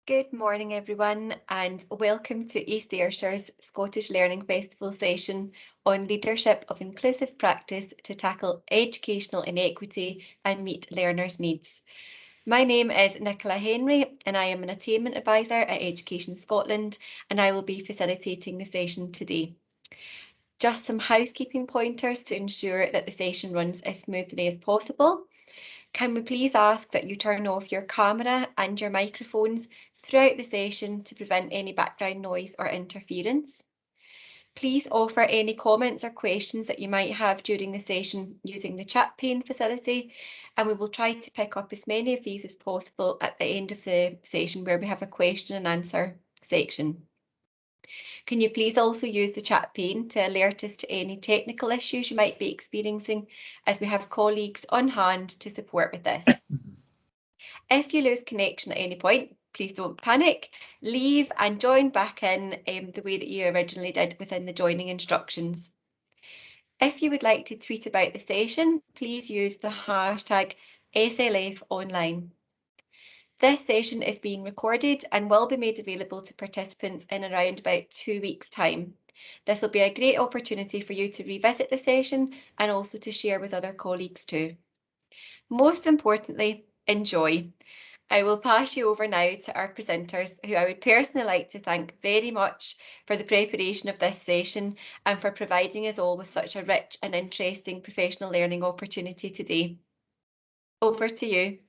Good morning, everyone, and welcome to East Ayrshire's Scottish Learning Festival session on leadership of inclusive practice to tackle educational inequity and meet learners' needs. My name is Nicola Henry, and I am an attainment advisor at Education Scotland, and I will be facilitating the session today. Just some housekeeping pointers to ensure that the session runs as smoothly as possible. Can we please ask that you turn off your camera and your microphones throughout the session to prevent any background noise or interference? Please offer any comments or questions that you might have during the session using the chat pane facility, and we will try to pick up as many of these as possible at the end of the session where we have a question and answer section. Can you please also use the chat pane to alert us to any technical issues you might be experiencing, as we have colleagues on hand to support with this. If you lose connection at any point, please don't panic, leave and join back in the way that you originally did within the joining instructions. If you would like to tweet about the session, please use the hashtag SLF online. This session is being recorded and will be made available to participants in around about 2 weeks' time. This will be a great opportunity for you to revisit the session and also to share with other colleagues too. Most importantly, enjoy. I will pass you over now to our presenters, who I would personally like to thank very much for the preparation of this session and for providing us all with such a rich and interesting professional learning opportunity today. Over to you.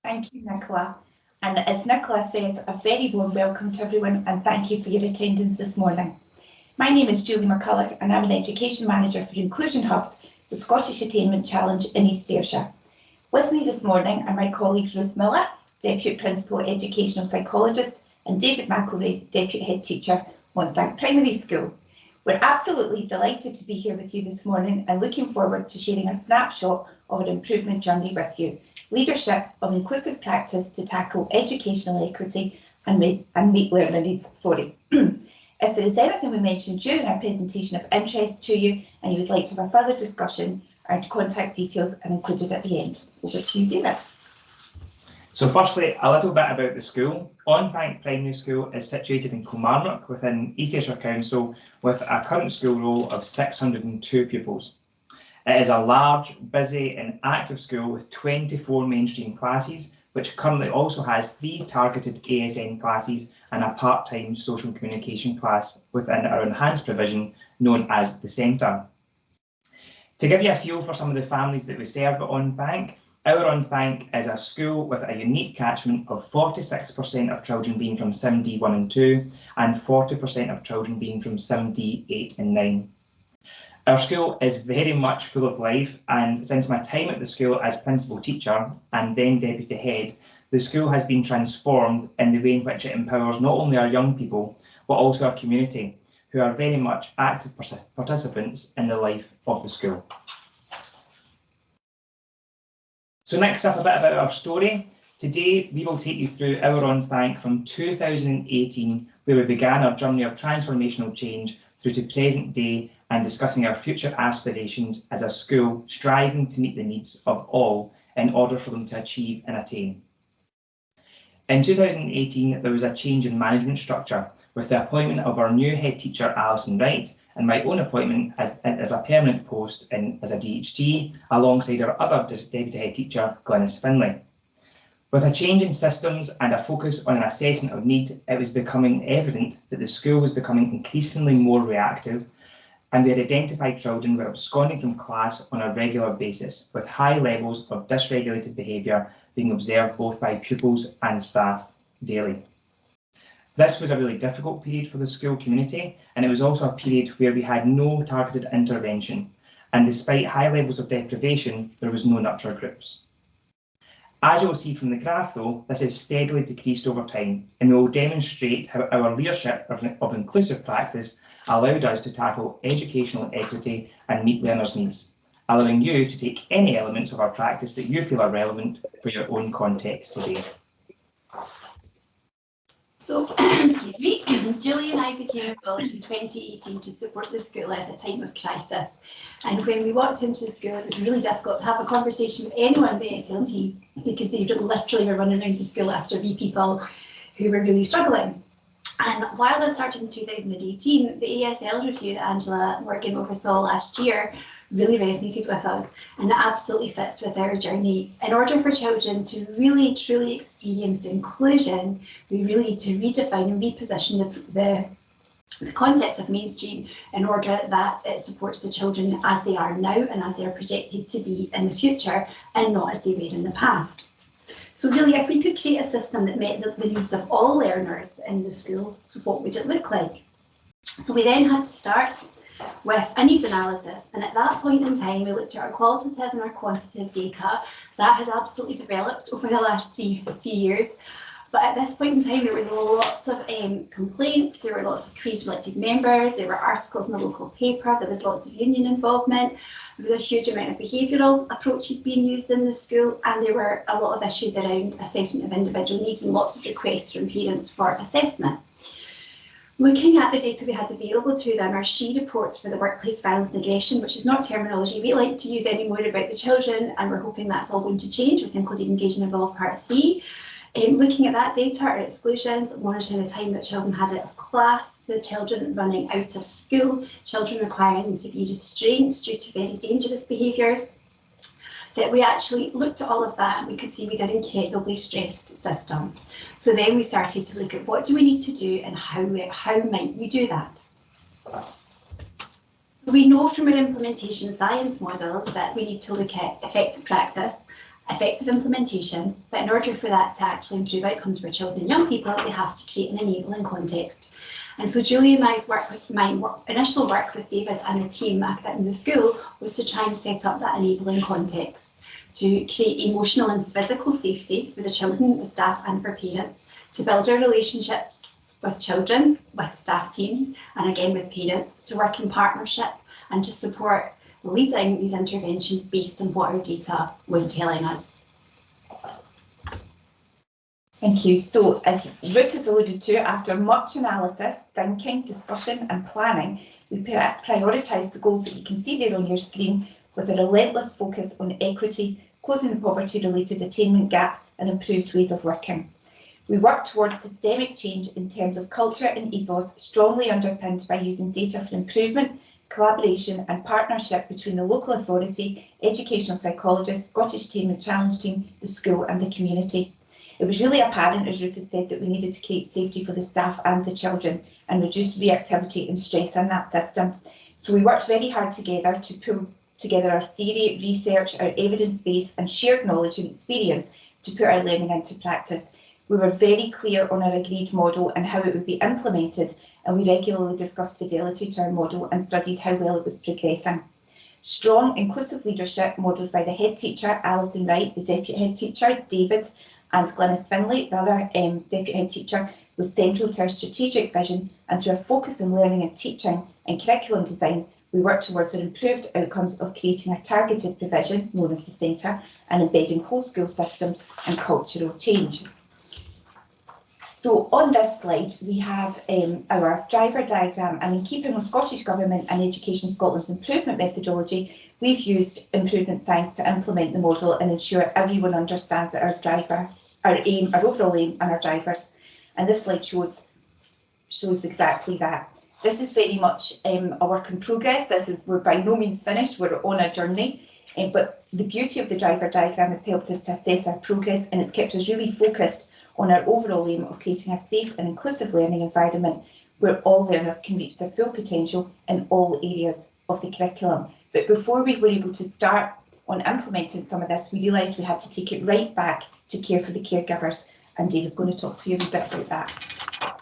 Thank you, Nicola. And as Nicola says, a very warm welcome to everyone and thank you for your attendance this morning. My name is Julie McCulloch and I'm an Education Manager for Inclusion Hubs, the Scottish Attainment Challenge in East Ayrshire. With me this morning are my colleagues Ruth Miller, Deputy Principal Educational Psychologist, and David McElraith, Deputy Head Teacher, Monthank Primary School. We're absolutely delighted to be here with you this morning and looking forward to sharing a snapshot of our improvement journey with you. Leadership of inclusive practice to tackle educational equity and meet learner needs. If there is anything we mentioned during our presentation of interest to you and you would like to have a further discussion, our contact details are included at the end. Over to you, David. So firstly, a little bit about the school. Monthank Primary School is situated in Kilmarnock within East Ayrshire Council with a current school roll of 602 pupils. It is a large, busy and active school with 24 mainstream classes, which currently also has 3 targeted ASN classes and a part-time social communication class within our enhanced provision known as the Centre. To give you a feel for some of the families that we serve at Monthank, our Monthank is a school with a unique catchment of 46% of children being from 7D 1 and 2 and 40% of children being from 7D 8 and 9. Our school is very much full of life, and since my time at the school as principal teacher and then deputy head, the school has been transformed in the way in which it empowers not only our young people, but also our community, who are very much active participants in the life of the school. So next up, a bit about our story. Today, we will take you through our Monthank from 2018, where we began our journey of transformational change through to present day and discussing our future aspirations as a school striving to meet the needs of all in order for them to achieve and attain. In 2018, there was a change in management structure with the appointment of our new head teacher, Alison Wright, and my own appointment as a permanent post as a DHT, alongside our other deputy head teacher, Glynis Finlay. With a change in systems and a focus on an assessment of need, it was becoming evident that the school was becoming increasingly more reactive, and we had identified children were absconding from class on a regular basis, with high levels of dysregulated behaviour being observed both by pupils and staff daily. This was a really difficult period for the school community, and it was also a period where we had no targeted intervention, and despite high levels of deprivation, there was no nurture groups. As you will see from the graph though, this has steadily decreased over time, and we will demonstrate how our leadership of inclusive practice allowed us to tackle educational equity and meet learners' needs, allowing you to take any elements of our practice that you feel are relevant for your own context today. So, excuse me, Julie and I became involved in 2018 to support the school at a time of crisis. And when we walked into the school, it was really difficult to have a conversation with anyone in the SLT because they literally were running around the school after wee people. who were really struggling. And while this started in 2018, the ASL review that Angela Morgan oversaw last year really resonated with us, and it absolutely fits with our journey. In order for children to really truly experience inclusion, we really need to redefine and reposition the concept of mainstream in order that it supports the children as they are now and as they are projected to be in the future, and not as they were in the past. So really, if we could create a system that met the needs of all learners in the school, so what would it look like? So we then had to start with a needs analysis, and at that point in time we looked at our qualitative and our quantitative data. That has absolutely developed over the last few years, but at this point in time there was lots of complaints, there were lots of queries elected members, there were articles in the local paper, there was lots of union involvement, there was a huge amount of behavioural approaches being used in the school, and there were a lot of issues around assessment of individual needs and lots of requests from parents for assessment. Looking at the data we had available to them, our SHE reports for the workplace violence and aggression, which is not terminology we like to use anymore about the children, and we're hoping that's all going to change with Included, Engage and Involve Part 3. Looking at that data, our exclusions, monitoring the time that children had out of class, the children running out of school, children requiring to be restrained due to very dangerous behaviours, that we actually looked at all of that and we could see we had an incredibly stressed system. So then we started to look at what do we need to do and how might we do that. We know from our implementation science models that we need to look at effective practice, effective implementation, but in order for that to actually improve outcomes for children and young people, we have to create an enabling context. And so Julie and my initial work with David and the team in the school was to try and set up that enabling context, to create emotional and physical safety for the children, the staff and for parents, to build our relationships with children, with staff teams, and again with parents, to work in partnership and to support leading these interventions based on what our data was telling us. Thank you. So, as Ruth has alluded to, after much analysis, thinking, discussion and planning, we prioritised the goals that you can see there on your screen with a relentless focus on equity, closing the poverty-related attainment gap and improved ways of working. We worked towards systemic change in terms of culture and ethos, strongly underpinned by using data for improvement, collaboration and partnership between the local authority, educational psychologists, Scottish Attainment Challenge team, the school and the community. It was really apparent, as Ruth had said, that we needed to create safety for the staff and the children and reduce reactivity and stress in that system. So we worked very hard together to pull together our theory, research, our evidence base and shared knowledge and experience to put our learning into practice. We were very clear on our agreed model and how it would be implemented, and we regularly discussed fidelity to our model and studied how well it was progressing. Strong inclusive leadership modelled by the head teacher, Alison Wright, the deputy head teacher, David, and Glynis Finlay, the other deputy head teacher, was central to our strategic vision, and through a focus on learning and teaching and curriculum design, we worked towards our improved outcomes of creating a targeted provision, known as the Centre, and embedding whole school systems and cultural change. So on this slide, we have our driver diagram, and in keeping with Scottish Government and Education Scotland's improvement methodology, we've used improvement science to implement the model and ensure everyone understands that our overall aim and our drivers. And this slide shows exactly that. This is very much a work in progress. We're by no means finished, we're on a journey. But the beauty of the driver diagram has helped us to assess our progress, and it's kept us really focused on our overall aim of creating a safe and inclusive learning environment where all learners can reach their full potential in all areas of the curriculum. But before we were able to start on implementing some of this, we realised we had to take it right back to care for the caregivers, and David's going to talk to you a bit about that.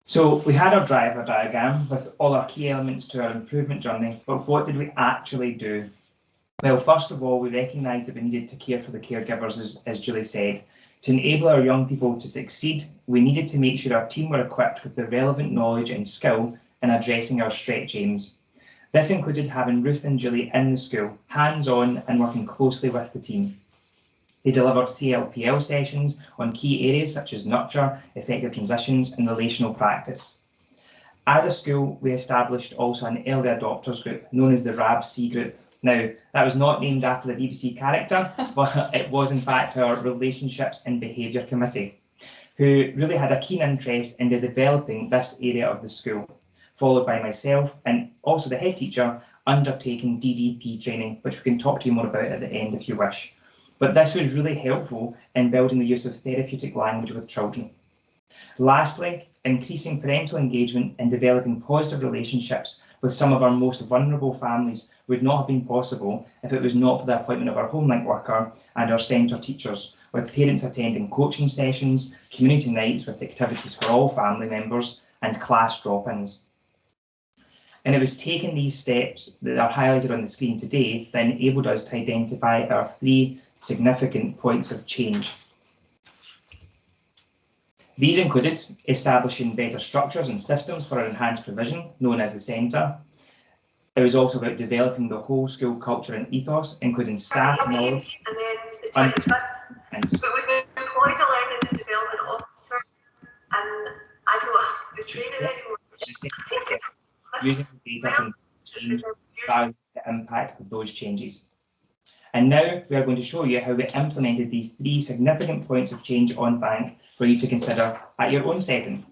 So we had our driver diagram with all our key elements to our improvement journey, but what did we actually do? Well, first of all, we recognised that we needed to care for the caregivers, as Julie said. To enable our young people to succeed, we needed to make sure our team were equipped with the relevant knowledge and skill in addressing our stretch aims. This included having Ruth and Julie in the school, hands-on and working closely with the team. They delivered CLPL sessions on key areas such as nurture, effective transitions and relational practice. As a school, we established also an early adopters group known as the RAB-C group. Now, that was not named after the BBC character, but it was in fact our Relationships and Behaviour Committee. who really had a keen interest in developing this area of the school, followed by myself and also the head teacher undertaking DDP training, which we can talk to you more about at the end if you wish. But this was really helpful in building the use of therapeutic language with children. Lastly, increasing parental engagement and developing positive relationships with some of our most vulnerable families would not have been possible if it was not for the appointment of our HomeLink worker and our centre teachers, with parents attending coaching sessions, community nights with activities for all family members, and class drop-ins. And it was taking these steps that are highlighted on the screen today that enabled us to identify our 3 significant points of change. These included establishing better structures and systems for our enhanced provision, known as the centre. It was also about developing the whole school culture and ethos, including staff knowledge. But we've employed a learning and development officer, and I don't have to do training anymore. Using the data from change to the impact of those changes. And now we are going to show you how we implemented these 3 significant points of change on Bank for you to consider at your own setting.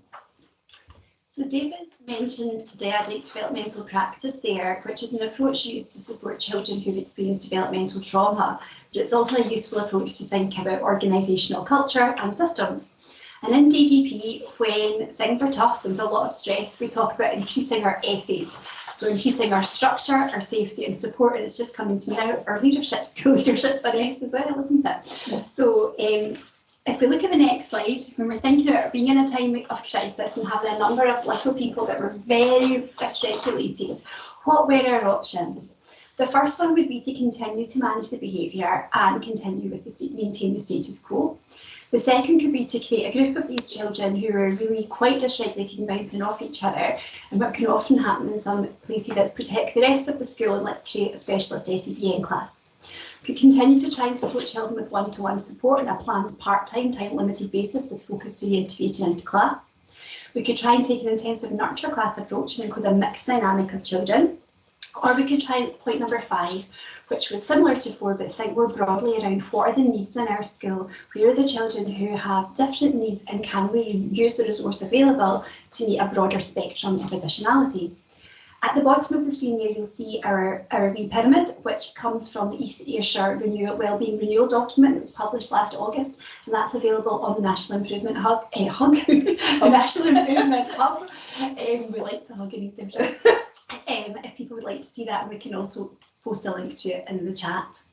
So David mentioned dyadic developmental practice there, which is an approach used to support children who've experienced developmental trauma, but it's also a useful approach to think about organisational culture and systems. And in DDP, when things are tough, there's a lot of stress, we talk about increasing our SAs. So increasing our structure, our safety and support, and it's just coming to me now, our leadership, school leadership's an S as well, isn't it? Yeah. So if we look at the next slide, when we're thinking about being in a time of crisis and having a number of little people that were very dysregulated, what were our options? The first one would be to continue to manage the behaviour and continue with maintain the status quo. The second could be to create a group of these children who are really quite dysregulated and bouncing off each other. And what can often happen in some places is protect the rest of the school and let's create a specialist SEPN class. We could continue to try and support children with one-to-one support on a planned part-time, time-limited basis with focus to reintegrating into class. We could try and take an intensive nurture class approach and include a mixed dynamic of children. Or we could try point number 5, which was similar to 4, but think more broadly around what are the needs in our school, where are the children who have different needs and can we use the resource available to meet a broader spectrum of additionality. At the bottom of the screen there you'll see our wee pyramid, which comes from the East Ayrshire Wellbeing Renewal document that was published last August, and that's available on the National Improvement Hub, the National Improvement Hub. We like to hug in East Ayrshire. If people would like to see that, we can also post a link to it in the chat.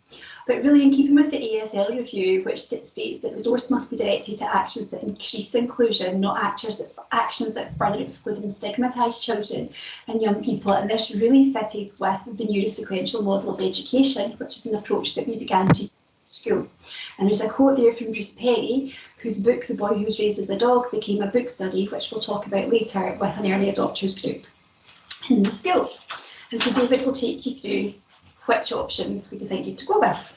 But really in keeping with the ASL review, which states that resource must be directed to actions that increase inclusion, not actions that further exclude and stigmatise children and young people, and this really fitted with the neurosequential model of education, which is an approach that we began to use at school. And there's a quote there from Bruce Perry, whose book The Boy Who Was Raised as a Dog became a book study, which we'll talk about later, with an early adopters group in the school. And so David will take you through which options we decided to go with.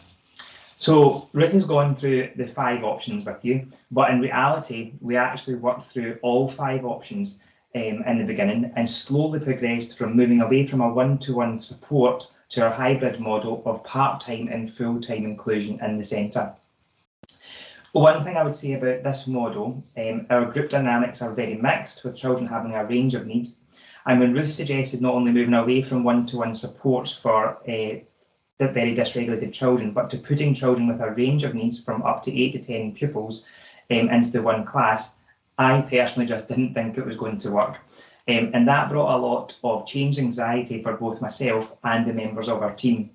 So Ruth has gone through the 5 options with you, but in reality, we actually worked through all 5 options in the beginning and slowly progressed from moving away from a one-to-one support to our hybrid model of part-time and full-time inclusion in the centre. One thing I would say about this model, our group dynamics are very mixed, with children having a range of needs. And when Ruth suggested not only moving away from one-to-one support for the very dysregulated children, but to putting children with a range of needs from up to 8 to 10 pupils into the one class, I personally just didn't think it was going to work. And that brought a lot of change anxiety for both myself and the members of our team.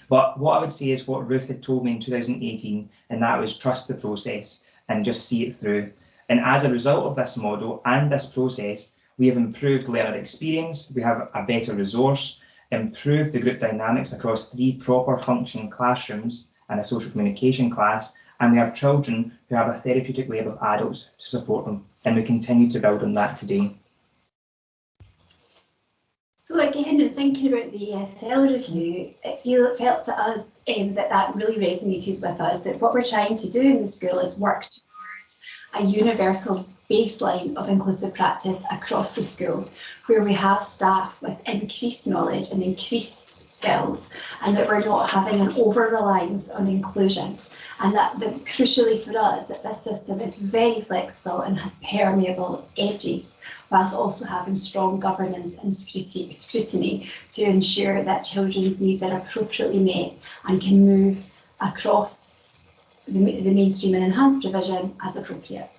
But what I would say is what Ruth had told me in 2018, and that was trust the process and just see it through. And as a result of this model and this process, we have improved learner experience, we have a better resource, improved the group dynamics across 3 proper functioning classrooms and a social communication class, and we have children who have a therapeutic web of adults to support them, and we continue to build on that today. So again, in thinking about the ESL review, it felt to us that really resonated with us, that what we're trying to do in the school is work towards a universal baseline of inclusive practice across the school, where we have staff with increased knowledge and increased skills, and that we're not having an over-reliance on inclusion. and that crucially for us that this system is very flexible and has permeable edges, whilst also having strong governance and scrutiny to ensure that children's needs are appropriately met and can move across the mainstream and enhanced provision as appropriate.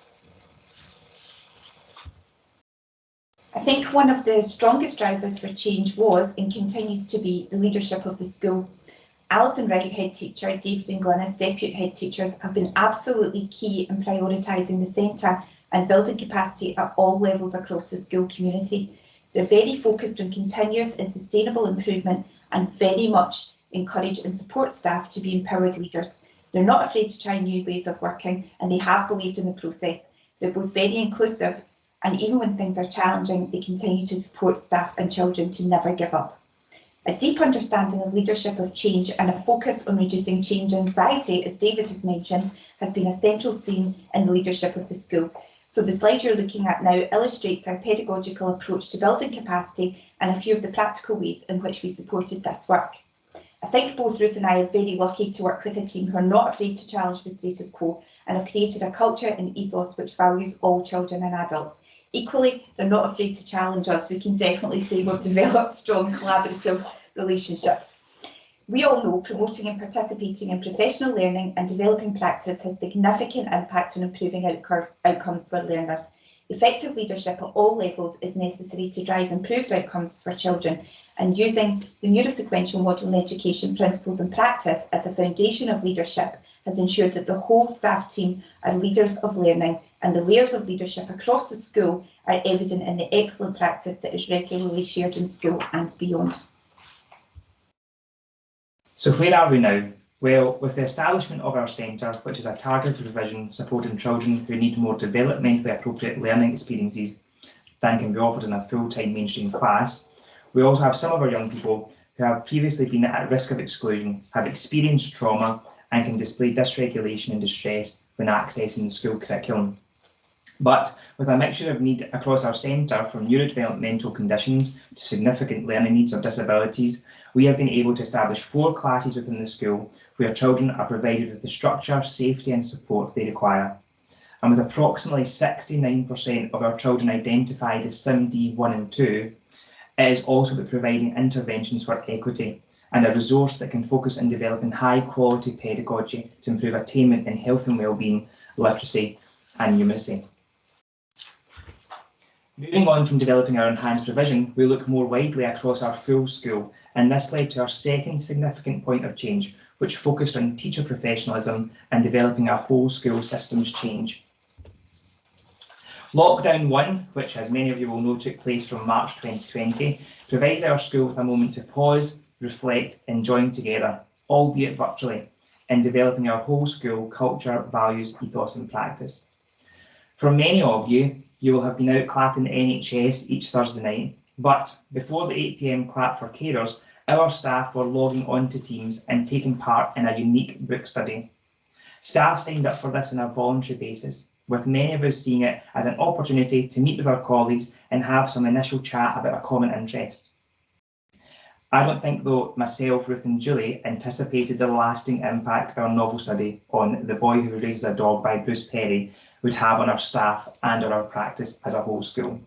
I think one of the strongest drivers for change was and continues to be the leadership of the school. Alison Wright, head teacher, David and Glynis, deputy head teachers, have been absolutely key in prioritising the centre and building capacity at all levels across the school community. They're very focused on continuous and sustainable improvement and very much encourage and support staff to be empowered leaders. They're not afraid to try new ways of working and they have believed in the process. They're both very inclusive and even when things are challenging, they continue to support staff and children to never give up. A deep understanding of leadership of change and a focus on reducing change anxiety, as David has mentioned, has been a central theme in the leadership of the school. So the slide you're looking at now illustrates our pedagogical approach to building capacity and a few of the practical ways in which we supported this work. I think both Ruth and I are very lucky to work with a team who are not afraid to challenge the status quo and have created a culture and ethos which values all children and adults. Equally, they're not afraid to challenge us. We can definitely say we've developed strong collaborative relationships. We all know promoting and participating in professional learning and developing practice has significant impact on improving outcomes for learners. Effective leadership at all levels is necessary to drive improved outcomes for children, and using the neurosequential model in education principles and practice as a foundation of leadership has ensured that the whole staff team are leaders of learning, and the layers of leadership across the school are evident in the excellent practice that is regularly shared in school and beyond. So where are we now? Well, with the establishment of our centre, which is a targeted provision supporting children who need more developmentally appropriate learning experiences than can be offered in a full-time mainstream class, we also have some of our young people who have previously been at risk of exclusion, have experienced trauma and can display dysregulation and distress when accessing the school curriculum. But with a mixture of need across our centre, from neurodevelopmental conditions to significant learning needs or disabilities, we have been able to establish 4 classes within the school where children are provided with the structure, safety and support they require. And with approximately 69% of our children identified as SIMD 1 and 2, it is also about providing interventions for equity and a resource that can focus on developing high quality pedagogy to improve attainment in health and wellbeing, literacy and numeracy. Moving on from developing our enhanced provision, we look more widely across our full school, and this led to our second significant point of change, which focused on teacher professionalism and developing a whole school systems change. Lockdown 1, which as many of you will know took place from March 2020, provided our school with a moment to pause, reflect and join together, albeit virtually, in developing our whole school culture, values, ethos and practice. For many of you, you will have been out clapping the NHS each Thursday night, but before the 8 PM clap for carers, our staff were logging onto Teams and taking part in a unique book study. Staff signed up for this on a voluntary basis, with many of us seeing it as an opportunity to meet with our colleagues and have some initial chat about a common interest. I don't think, though, myself, Ruth and Julie anticipated the lasting impact our novel study on The Boy Who Raises a Dog by Bruce Perry would have on our staff and on our practice as a whole school.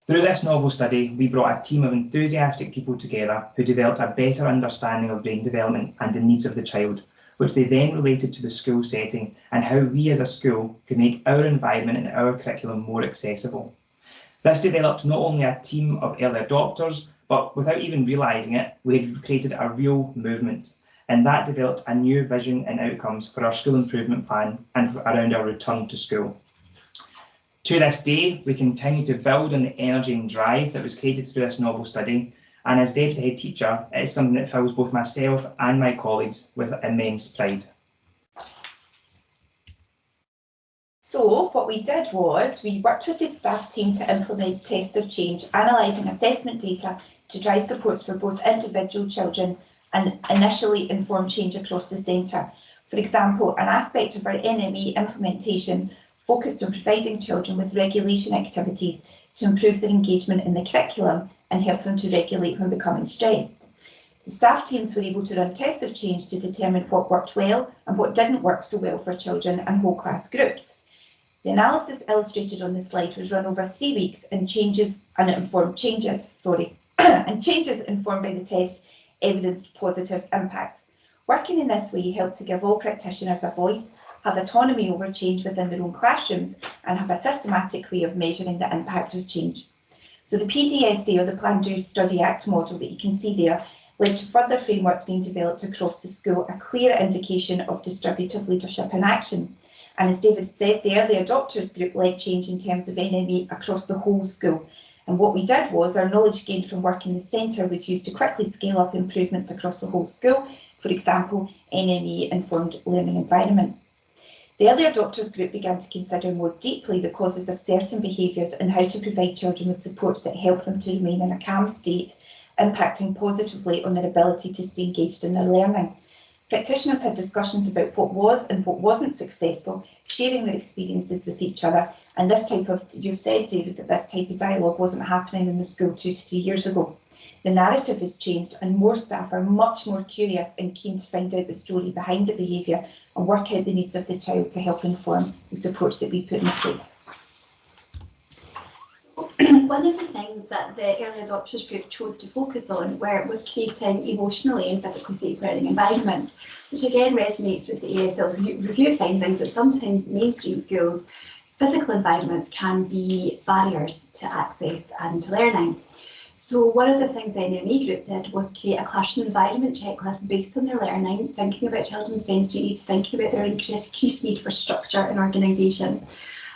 Through this novel study, we brought a team of enthusiastic people together who developed a better understanding of brain development and the needs of the child, which they then related to the school setting and how we as a school could make our environment and our curriculum more accessible. This developed not only a team of early adopters, but without even realising it, we had created a real movement, and that developed a new vision and outcomes for our school improvement plan and around our return to school. To this day, we continue to build on the energy and drive that was created through this novel study, and as deputy head teacher, it is something that fills both myself and my colleagues with immense pride. So what we did was we worked with the staff team to implement tests of change, analysing assessment data to drive supports for both individual children and initially inform change across the centre. For example, an aspect of our NME implementation focused on providing children with regulation activities to improve their engagement in the curriculum and help them to regulate when becoming stressed. The staff teams were able to run tests of change to determine what worked well and what didn't work so well for children and whole class groups. The analysis illustrated on the slide was run over 3 weeks and changes informed by the test evidenced positive impact. Working in this way helped to give all practitioners a voice, have autonomy over change within their own classrooms, and have a systematic way of measuring the impact of change. So the PDSA, or the Plan, Do, Study, Act model that you can see there, led to further frameworks being developed across the school, a clear indication of distributive leadership in action. And as David said, the early adopters group led change in terms of NME across the whole school. And what we did was, our knowledge gained from working in the centre was used to quickly scale up improvements across the whole school, for example, NME-informed learning environments. The early adopters group began to consider more deeply the causes of certain behaviours and how to provide children with supports that help them to remain in a calm state, impacting positively on their ability to stay engaged in their learning. Practitioners had discussions about what was and what wasn't successful, sharing their experiences with each other. And this type of, you've said, David, that this type of dialogue wasn't happening in the school 2 to 3 years ago. The narrative has changed and more staff are much more curious and keen to find out the story behind the behaviour and work out the needs of the child to help inform the supports that we put in place. One of the things that the early adopters group chose to focus on was creating emotionally and physically safe learning environments, which again resonates with the ASL review findings that sometimes mainstream schools, physical environments can be barriers to access and to learning. So one of the things the NME group did was create a classroom environment checklist based on their learning, thinking about children's sensory needs, thinking about their increased need for structure and organisation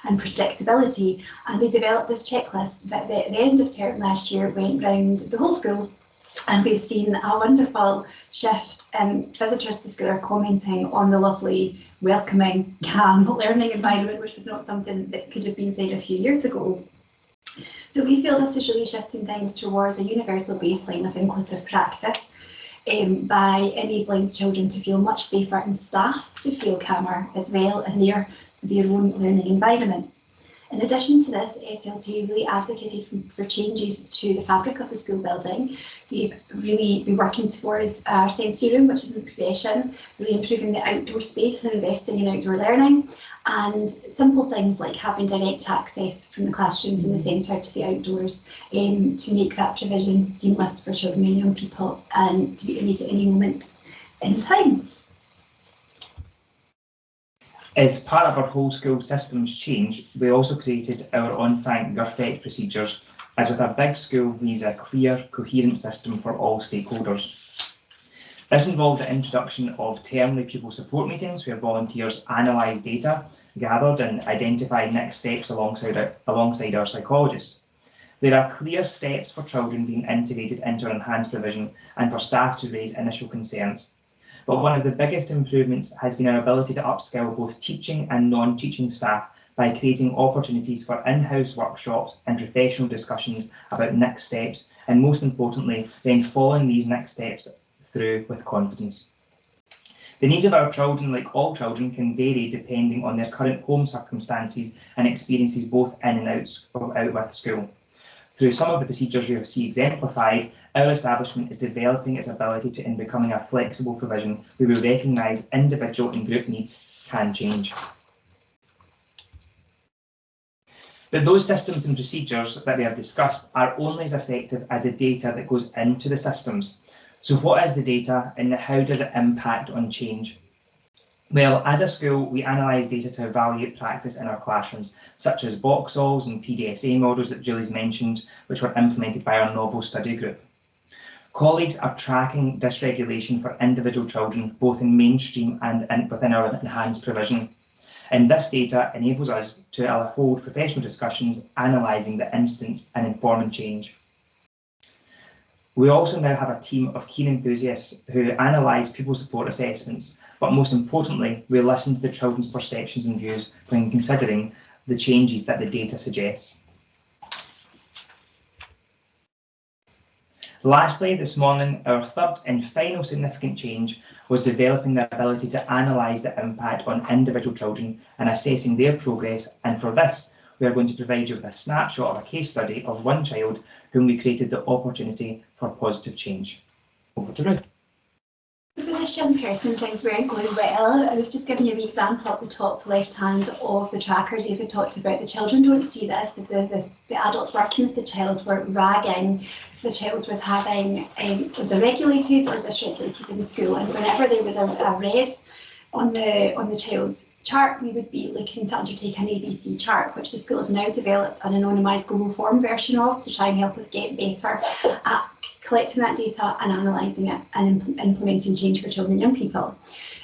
and predictability. And we developed this checklist that at the end of term last year went round the whole school, and we've seen a wonderful shift. Visitors to the school are commenting on the lovely, welcoming, calm learning environment, which was not something that could have been said a few years ago. So we feel this is really shifting things towards a universal baseline of inclusive practice by enabling children to feel much safer and staff to feel calmer as well in their own learning environments. In addition to this, SLT really advocated for changes to the fabric of the school building. They've really been working towards our sensory room, which is in progression, really improving the outdoor space and investing in outdoor learning, and simple things like having direct access from the classrooms in the centre to the outdoors to make that provision seamless for children and young people and to be made at any moment in time. As part of our whole school systems change, we also created our on-thank GURFEC procedures. As with a big school, we need a clear, coherent system for all stakeholders. This involved the introduction of termly pupil support meetings where volunteers analyse data gathered and identify next steps alongside our psychologists. There are clear steps for children being integrated into our enhanced provision and for staff to raise initial concerns. But one of the biggest improvements has been our ability to upskill both teaching and non-teaching staff by creating opportunities for in-house workshops and professional discussions about next steps, and most importantly, then following these next steps through with confidence. The needs of our children, like all children, can vary depending on their current home circumstances and experiences both in and out with school. Through some of the procedures you see exemplified, our establishment is developing its ability to in becoming a flexible provision where we recognise individual and group needs can change. But those systems and procedures that we have discussed are only as effective as the data that goes into the systems. So what is the data and how does it impact on change? Well, as a school, we analyse data to evaluate practice in our classrooms, such as Boxalls and PDSA models that Julie's mentioned, which were implemented by our novel study group. Colleagues are tracking dysregulation for individual children, both in mainstream and within our enhanced provision. And this data enables us to hold professional discussions, analysing the instance and informing change. We also now have a team of keen enthusiasts who analyse pupil support assessments, but most importantly, we listen to the children's perceptions and views when considering the changes that the data suggests. Lastly, this morning, our third and final significant change was developing the ability to analyse the impact on individual children and assessing their progress, and for this, we are going to provide you with a snapshot of a case study of one child whom we created the opportunity for positive change. Over to Ruth. For this young person, things weren't going well. We've just given you an example at the top left hand of the tracker. David talked about the children don't see this. The adults working with the child were ragging. The child was having was regulated or dysregulated in school, and whenever there was a red on the child's chart, we would be looking to undertake an ABC chart, which the school have now developed an anonymised global form version of to try and help us get better at collecting that data and analysing it and implementing change for children and young people.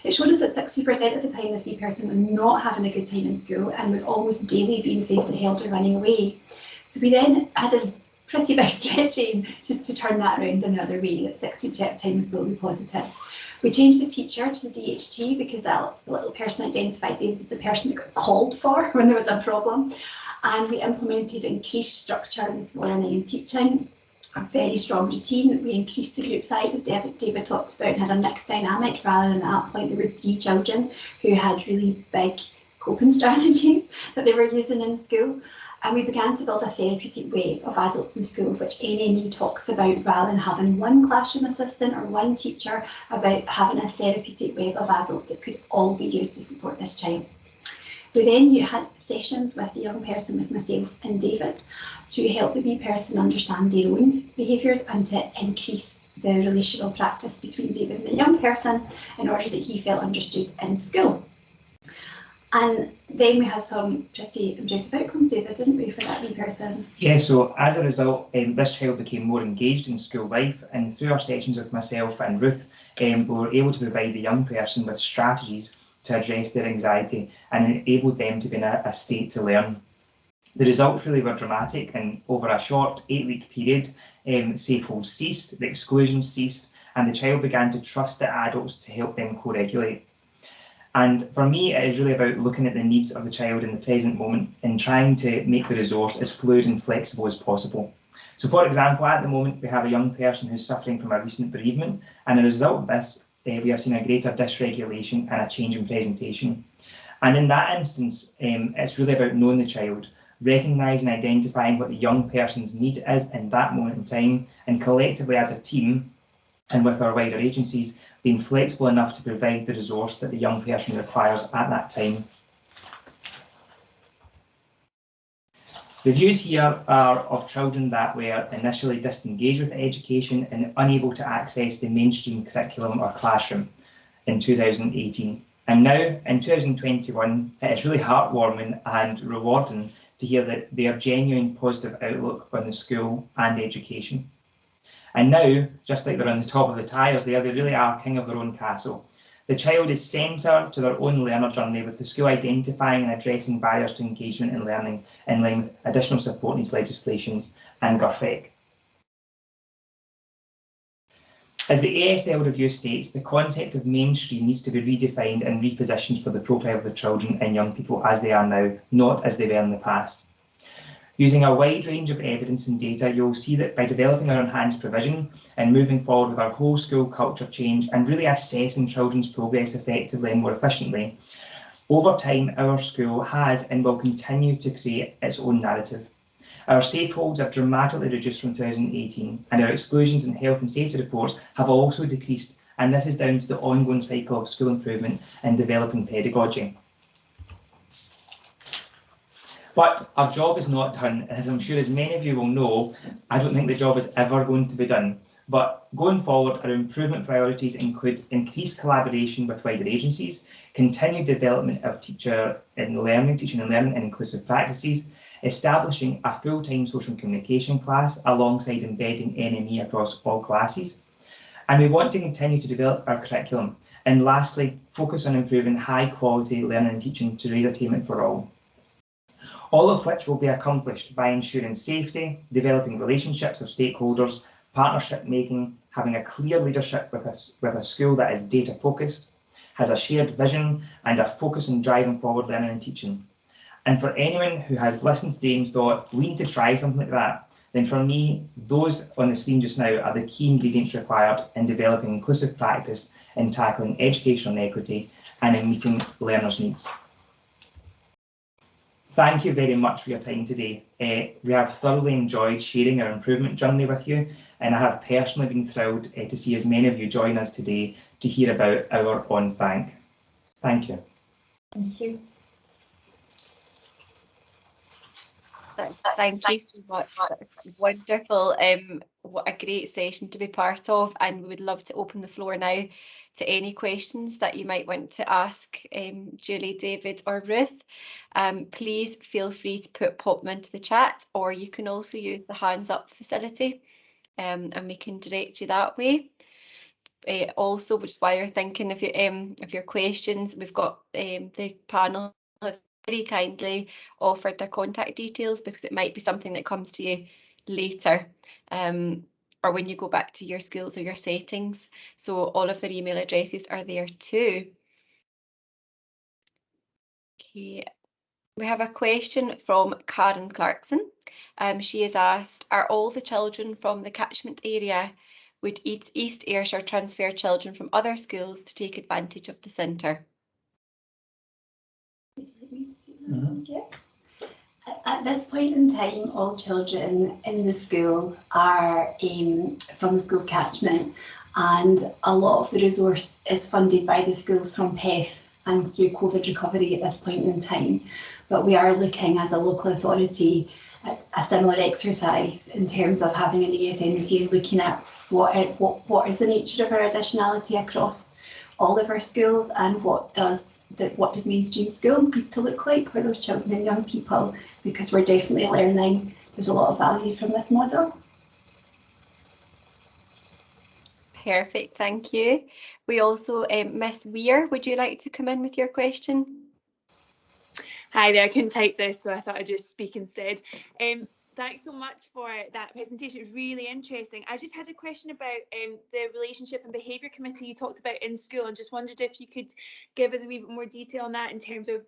It showed us that 60% of the time this wee person was not having a good time in school and was almost daily being safely held or running away. So we then had a pretty big stretching just to turn that around another way, that 60% of the time was will be positive. We changed the teacher to the DHT because that little person identified David as the person that got called for when there was a problem. And we implemented increased structure with learning and teaching, a very strong routine. We increased the group sizes David talked about and had a mixed dynamic rather than at that point there were 3 children who had really big coping strategies that they were using in school. And we began to build a therapeutic way of adults in school, which NME talks about rather than having one classroom assistant or one teacher, about having a therapeutic web of adults that could all be used to support this child. We then had sessions with the young person, with myself and David, to help the wee person understand their own behaviours and to increase the relational practice between David and the young person in order that he felt understood in school. And then we had some pretty impressive outcomes, David, didn't we, for that wee person? Yeah, so as a result, this child became more engaged in school life, and through our sessions with myself and Ruth, we were able to provide the young person with strategies to address their anxiety and enable them to be in a state to learn. The results really were dramatic, and over a short 8-week period, safe holds ceased, the exclusions ceased, and the child began to trust the adults to help them co-regulate. And for me, it is really about looking at the needs of the child in the present moment and trying to make the resource as fluid and flexible as possible. So for example, at the moment, we have a young person who's suffering from a recent bereavement, and as a result of this, we have seen a greater dysregulation and a change in presentation. And in that instance, it's really about knowing the child, recognising and identifying what the young person's need is in that moment in time, and collectively as a team and with our wider agencies, being flexible enough to provide the resource that the young person requires at that time. The views here are of children that were initially disengaged with education and unable to access the mainstream curriculum or classroom in 2018. And now, in 2021, it is really heartwarming and rewarding to hear that their genuine positive outlook on the school and education. And now, just like they're on the top of the tyres there, they really are king of their own castle. The child is centre to their own learner journey, with the school identifying and addressing barriers to engagement and learning in line with additional support needs legislations and GURFEC. As the ASL review states, the concept of mainstream needs to be redefined and repositioned for the profile of the children and young people as they are now, not as they were in the past. Using a wide range of evidence and data, you'll see that by developing our enhanced provision and moving forward with our whole school culture change and really assessing children's progress effectively and more efficiently, over time our school has and will continue to create its own narrative. Our safe holds have dramatically reduced from 2018, and our exclusions and health and safety reports have also decreased, and this is down to the ongoing cycle of school improvement and developing pedagogy. But our job is not done, and as I'm sure as many of you will know, I don't think the job is ever going to be done. But going forward, our improvement priorities include increased collaboration with wider agencies, continued development of teaching and learning and inclusive practices, establishing a full-time social communication class alongside embedding NME across all classes. And we want to continue to develop our curriculum. And lastly, focus on improving high-quality learning and teaching to raise attainment for all. All of which will be accomplished by ensuring safety, developing relationships of stakeholders, partnership making, having a clear leadership with a school that is data focused, has a shared vision and a focus on driving forward learning and teaching. And for anyone who has listened today and thought, we need to try something like that, then for me, those on the screen just now are the key ingredients required in developing inclusive practice, in tackling educational inequity and in meeting learners' needs. thank you very much for your time today. We have thoroughly enjoyed sharing our improvement journey with you, and I have personally been thrilled to see as many of you join us today to hear about our On Thank. Thank you. Thank you. Thank you so much. That's wonderful. What a great session to be part of, and we would love to open the floor now to any questions that you might want to ask Julie, David or Ruth. Please feel free to pop them into the chat, or you can also use the hands up facility and we can direct you that way. Also, which is why you're thinking of your questions, we've got the panel have very kindly offered their contact details, because it might be something that comes to you later, or when you go back to your schools or your settings. So all of their email addresses are there too. Okay, we have a question from Karen Clarkson. She has asked, are all the children from the catchment area, would East Ayrshire transfer children from other schools to take advantage of the centre? Yeah. At this point in time, all children in the school are from the school's catchment, and a lot of the resource is funded by the school from PEF and through COVID recovery at this point in time. But we are looking as a local authority at a similar exercise in terms of having an ESN review, looking at what is the nature of our additionality across all of our schools, and what does mainstream school need to look like for those children and young people, because we're definitely learning there's a lot of value from this model. Perfect, thank you. We also, Miss Weir, would you like to come in with your question? Hi there, I couldn't type this, so I thought I'd just speak instead. Thanks so much for that presentation. It was really interesting. I just had a question about the relationship and behaviour committee you talked about in school, and just wondered if you could give us a wee bit more detail on that in terms of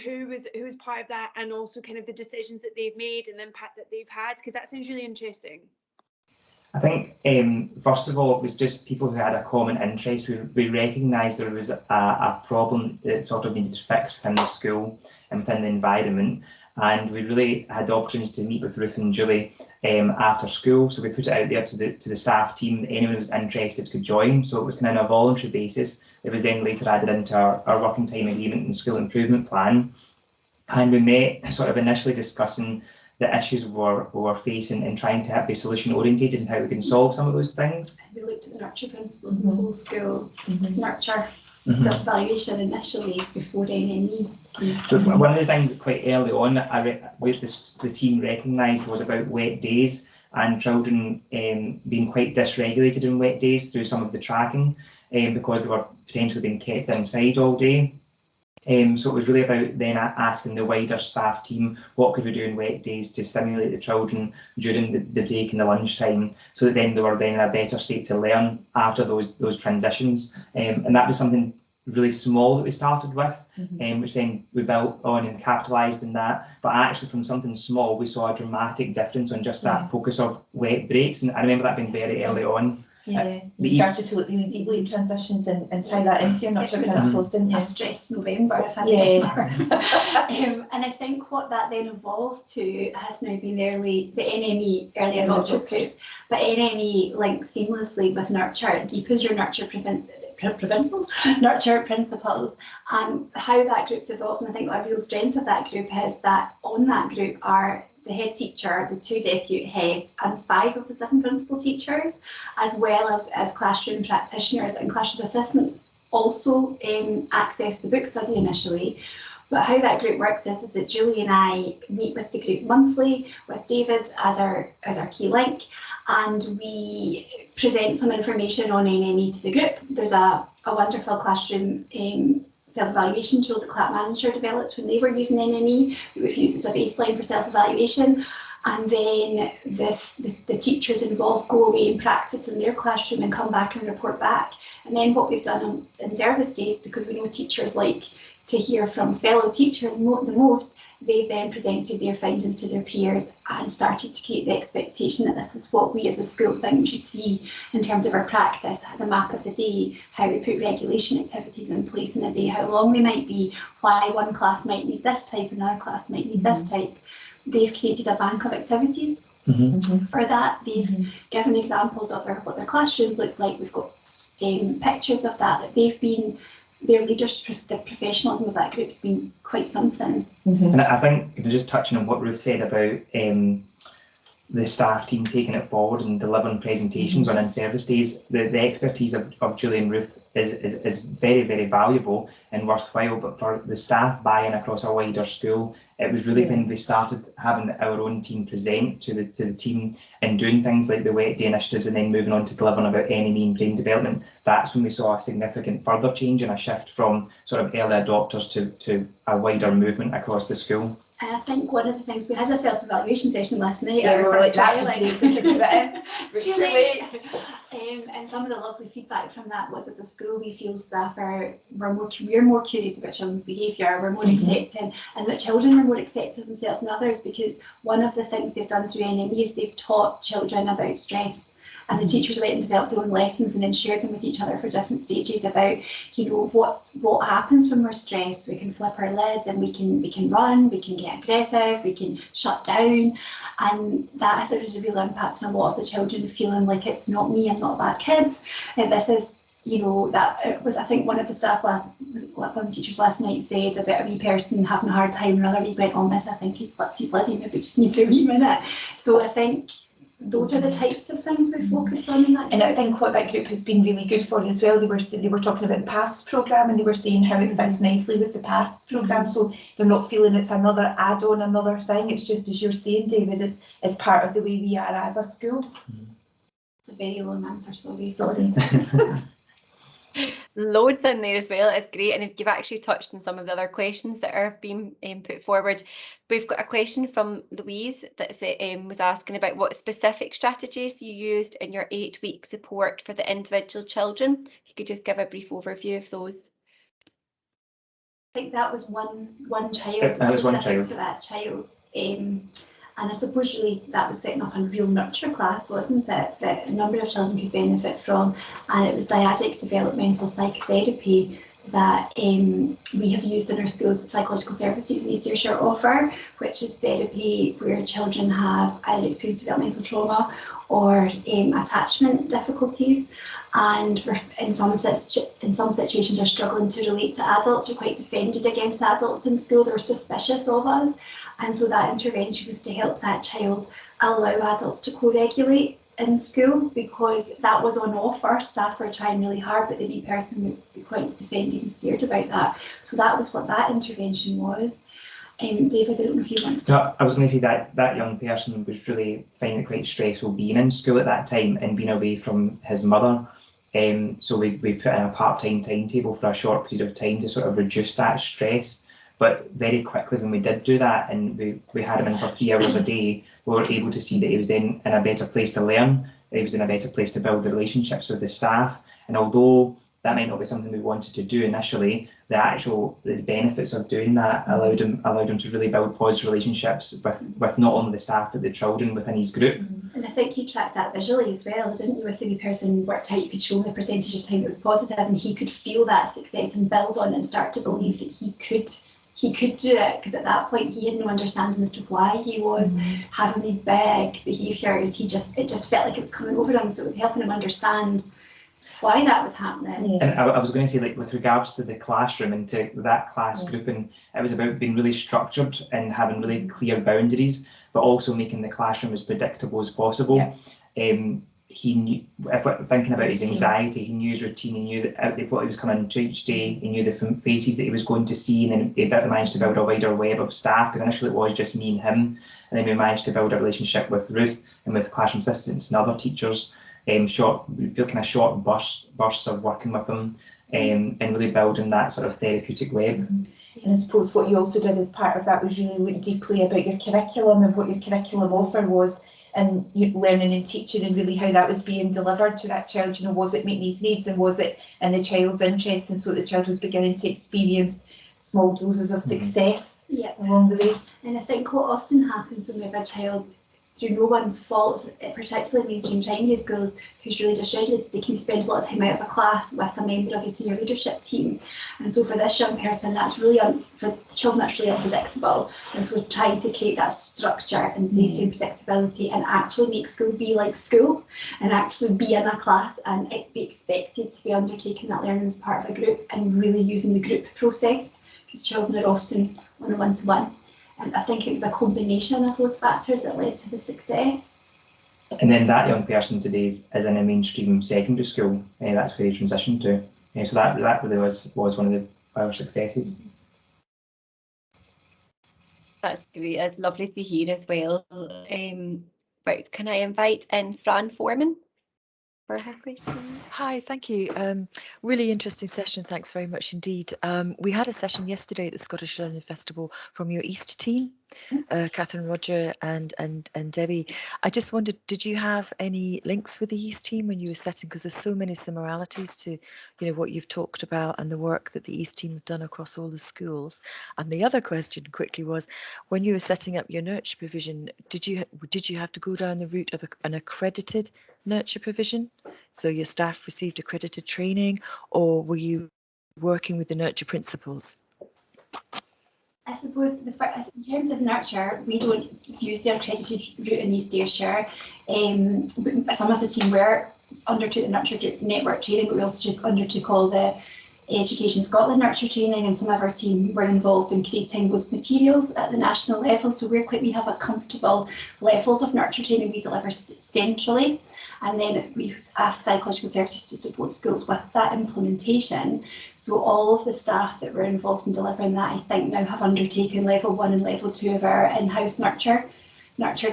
who was part of that, and also kind of the decisions that they've made and the impact that they've had, because that sounds really interesting. I think, first of all, it was just people who had a common interest. We recognised there was a problem that sort of needed to fix within the school and within the environment. And we really had the opportunity to meet with Ruth and Julie after school. So we put it out there to the staff team that anyone who was interested could join. So it was kind of on a voluntary basis. It was then later added into our working time agreement and school improvement plan. And we met sort of initially discussing the issues we're facing and trying to be solution oriented and how we can solve some of those things. We looked at the nurture principles in the whole school, nurture, self-evaluation initially before NME. But one of the things that quite early on the team recognised was about wet days and children being quite dysregulated in wet days through some of the tracking because they were potentially being kept inside all day. So it was really about then asking the wider staff team what could we do in wet days to stimulate the children during the break and the lunchtime, so that then they were then in a better state to learn after those transitions. And that was something really small that we started with, which then we built on and capitalised in that. But actually from something small, we saw a dramatic difference on just that focus of wet breaks. And I remember that being very early on. Yeah, we started to look really deeply at transitions and tie that into your nurture principles, didn't you? A stressed November, if I remember. And I think what that then evolved to has now been the NME early adopters group, but NME links seamlessly with nurture. It deepens your nurture nurture principles, and how that group's evolved. And I think a real strength of that group is that on that group are the head teacher, the 2 deputy heads, and 5 of the 7 principal teachers, as well as classroom practitioners and classroom assistants also access the book study initially. But how that group works is that Julie and I meet with the group monthly with David as our key link, and we present some information on NME to the group. There's a wonderful classroom self-evaluation tool that Clap Manager developed when they were using NME, that we've used as a baseline for self-evaluation. And then the teachers involved go away and practice in their classroom and come back and report back. And then what we've done in service days, because we know teachers like to hear from fellow teachers the most, They then presented their findings to their peers and started to create the expectation that this is what we as a school think we should see in terms of our practice, the map of the day, how we put regulation activities in place in a day, how long they might be, why one class might need this type, another class might need this type. They've created a bank of activities for that. They've given examples of what their classrooms look like. We've got pictures of that they've been. Their leadership, the professionalism of that group has been quite something. And I think, just touching on what Ruth said about the staff team taking it forward and delivering presentations on in-service days, the expertise of Julie and Ruth is very, very valuable and worthwhile, but for the staff buy-in across a wider school, it was really when we started having our own team present to the team and doing things like the wet day initiatives and then moving on to delivering about NME and brain development. That's when we saw a significant further change and a shift from sort of early adopters to a wider movement across the school. I think one of the things, we had a self-evaluation session last night. Yeah, we were like, that and some of the lovely feedback from that was, as a school, we feel staff we're more curious about children's behaviour, we're more accepting, and that children are more accepting of themselves and others, because one of the things they've done through NME is they've taught children about stress. And the teachers went and developed their own lessons and then shared them with each other for different stages about, what happens when we're stressed. We can flip our lid and we can run, we can get aggressive, we can shut down, and that has a real impact on a lot of the children feeling like, it's not me, I'm not a bad kid, and this is, that was, I think, one of the staff, one of the teachers last night said about a wee person having a hard time, and another wee went on this, I think he's flipped his lid, he maybe just needs a wee minute. So I think those are the types of things we focused on in that group. And I think what that group has been really good for as well, they were talking about the Paths programme, and they were saying how it fits nicely with the Paths programme, so they're not feeling it's another add-on, another thing. It's just, as you're saying, David, it's part of the way we are as a school. It's a very long answer, sorry. Loads in there as well. It's great, and you've actually touched on some of the other questions that are being put forward. We've got a question from Louise that was asking about what specific strategies you used in your 8-week support for the individual children. If you could just give a brief overview of those. I think that was one child, specific to that child. And I suppose really that was setting up a real nurture class, wasn't it, that a number of children could benefit from. And it was dyadic developmental psychotherapy that we have used in our schools. Psychological services in East Ayrshire offer, which is therapy where children have either experienced developmental trauma or attachment difficulties, and in some situations are struggling to relate to adults, are quite defended against adults in school, they're suspicious of us. And so that intervention was to help that child allow adults to co-regulate in school, because that was on offer. Staff were trying really hard, but the wee person would be quite defending and scared about that. So that was what that intervention was. David, I don't know if you want to... No, I was going to say that young person was really finding it quite stressful being in school at that time and being away from his mother. So we put in a part-time timetable for a short period of time to sort of reduce that stress. But very quickly when we did do that, and we had him in for 3 hours a day, we were able to see that he was then in a better place to learn, that he was in a better place to build the relationships with the staff. And although that might not be something we wanted to do initially, the benefits of doing that allowed him to really build positive relationships with not only the staff but the children within his group. And I think you tracked that visually as well, didn't you? With the wee person worked out, you could show him the percentage of time that was positive, and he could feel that success and build on it and start to believe that he could do it, because at that point he had no understanding as to why he was having these big behaviours. It just felt like it was coming over him, so it was helping him understand why that was happening. And I was going to say, like, with regards to the classroom and to that class grouping, it was about being really structured and having really clear boundaries, but also making the classroom as predictable as possible. He knew, thinking about his anxiety, he knew his routine, he knew what he was coming to each day, he knew the faces that he was going to see, and then he managed to build a wider web of staff, because initially it was just me and him, and then we managed to build a relationship with Ruth and with classroom assistants and other teachers, short bursts of working with them, and really building that sort of therapeutic web. And I suppose what you also did as part of that was really look deeply about your curriculum and what your curriculum offer was, and learning and teaching, and really how that was being delivered to that child. Was it meeting his needs, and was it in the child's interest? And so the child was beginning to experience small doses of success along the way. And I think what often happens when we have a child, through no one's fault, particularly mainstream primary schools, who's really dysregulated, they can spend a lot of time out of a class with a member of a senior leadership team. And so for this young person, that's really, for children, that's really unpredictable. And so trying to create that structure and safety and predictability and actually make school be like school and actually be in a class and be expected to be undertaking that learning as part of a group and really using the group process, because children are often on a one-to-one. And I think it was a combination of those factors that led to the success. And then that young person today is in a mainstream secondary school, and that's where he transitioned to. So that really was one of our successes. That's great. It's lovely to hear as well. Right, can I invite in Fran Foreman for her question? Hi, thank you. Really interesting session. Thanks very much indeed. We had a session yesterday at the Scottish Learning Festival from your East team, Catherine, Roger and Debbie. I just wondered, did you have any links with the East team when you were setting, because there's so many similarities to what you've talked about and the work that the East team have done across all the schools. And the other question quickly was, when you were setting up your nurture provision, did you have to go down the route of an accredited nurture provision? So your staff received accredited training, or were you working with the nurture principles? I suppose in terms of nurture, we don't use the accredited route in East Ayrshire. Some of the team undertook the nurture group network training, but we also undertook all the Education Scotland nurture training, and some of our team were involved in creating those materials at the national level. So we have a comfortable levels of nurture training we deliver centrally, and then we ask psychological services to support schools with that implementation. So all of the staff that were involved in delivering that, I think, now have undertaken level 1 and level 2 of our in-house nurture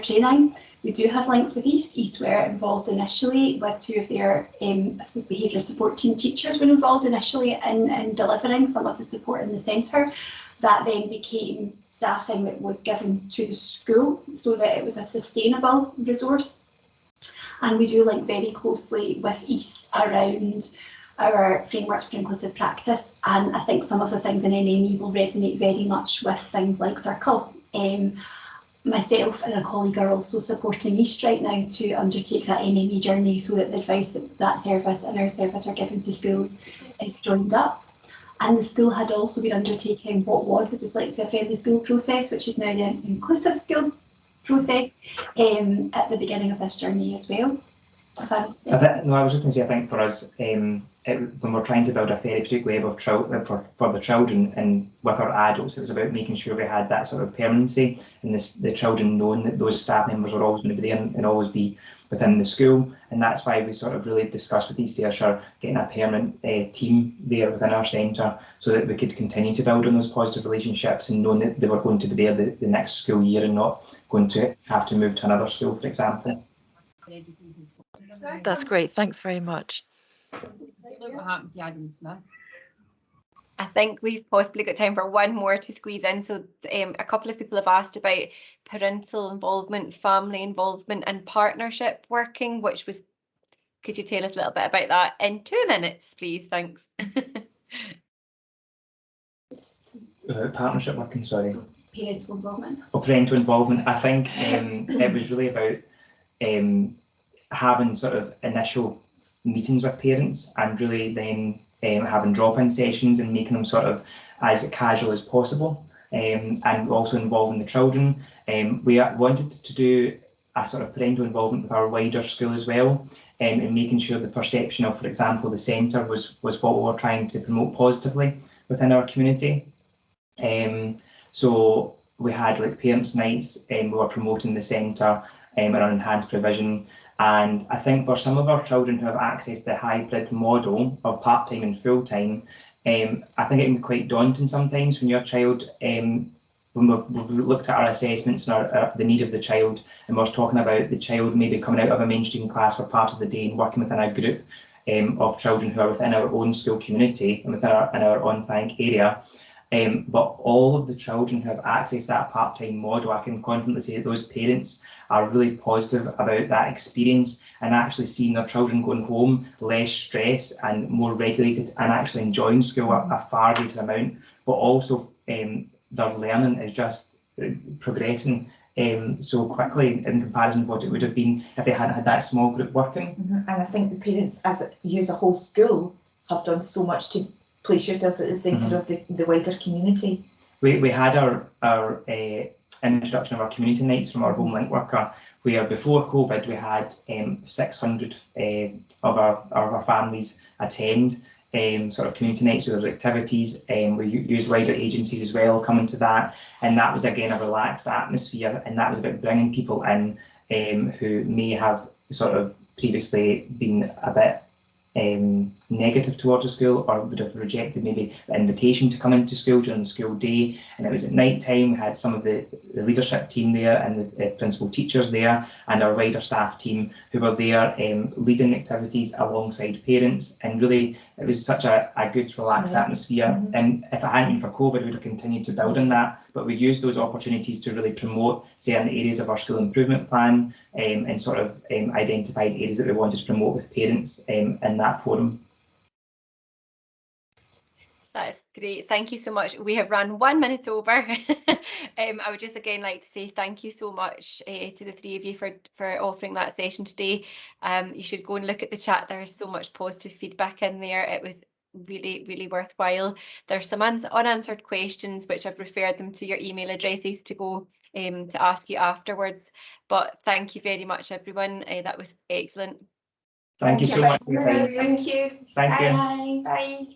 training. We do have links with East were involved initially with 2 of their behaviour support team teachers were involved initially in delivering some of the support in the centre. That then became staffing that was given to the school so that it was a sustainable resource. And we do link very closely with East around our frameworks for inclusive practice, and I think some of the things in NME will resonate very much with things like Circle. Myself and a colleague are also supporting East right now to undertake that NME journey, so that the advice that service and our service are given to schools is joined up. And the school had also been undertaking what was the Dyslexia Friendly School process, which is now the Inclusive Schools process, at the beginning of this journey as well. I was just going to say, I think for us, when we're trying to build a therapeutic web of for the children and with our adults, it was about making sure we had that sort of permanency, and the children knowing that those staff members were always going to be there and always be within the school. And that's why we sort of really discussed with East Ayrshire getting a permanent team there within our centre, so that we could continue to build on those positive relationships and knowing that they were going to be there the next school year and not going to have to move to another school, for example. That's great. Thanks very much. I think we've possibly got time for one more to squeeze in. So a couple of people have asked about parental involvement, family involvement and partnership working, could you tell us a little bit about that in 2 minutes, please? Thanks. Partnership working, sorry. parental involvement. Parental involvement. I think it was really about having sort of initial meetings with parents, and really then having drop-in sessions and making them sort of as casual as possible, and also involving the children. We wanted to do a sort of parental involvement with our wider school as well, and making sure the perception of, for example, the centre was what we were trying to promote positively within our community. So we had like parents' nights, we were promoting the centre and our enhanced provision. And I think for some of our children who have access to the hybrid model of part-time and full-time, I think it can be quite daunting sometimes when your child, when we've looked at our assessments and the need of the child, and we're talking about the child maybe coming out of a mainstream class for part of the day and working within a group of children who are within our own school community and within our on-thank area. But all of the children who have accessed that part-time model, I can confidently say that those parents are really positive about that experience and actually seeing their children going home less stressed and more regulated and actually enjoying school a far greater amount. But also their learning is just progressing so quickly in comparison to what it would have been if they hadn't had that small group working. And I think the parents, as a whole school, have done so much to place yourselves at the centre of the wider community. We had our introduction of our community nights from our home link worker, where before COVID we had 600 of our families attend sort of community nights with our activities. We used wider agencies as well coming to that, and that was again a relaxed atmosphere, and that was about bringing people in who may have sort of previously been a bit negative towards the school, or would have rejected maybe the invitation to come into school during the school day. And it was at night time. We had some of the leadership team there and the principal teachers there and our wider staff team who were there leading activities alongside parents, and really it was such a good relaxed atmosphere. And if it hadn't been for COVID, we would have continued to build on that, but we used those opportunities to really promote certain areas of our school improvement plan and sort of identified areas that we wanted to promote with parents in that forum. That's great. Thank you so much. We have run 1 minute over. I would just again like to say thank you so much to the three of you for offering that session today. You should go and look at the chat. There's so much positive feedback in there. It was really worthwhile. There's some unanswered questions which I've referred them to your email addresses to go to ask you afterwards. But thank you very much, everyone. That was excellent. Thank you so much for your time. Thank you. Thank you. Bye. Bye.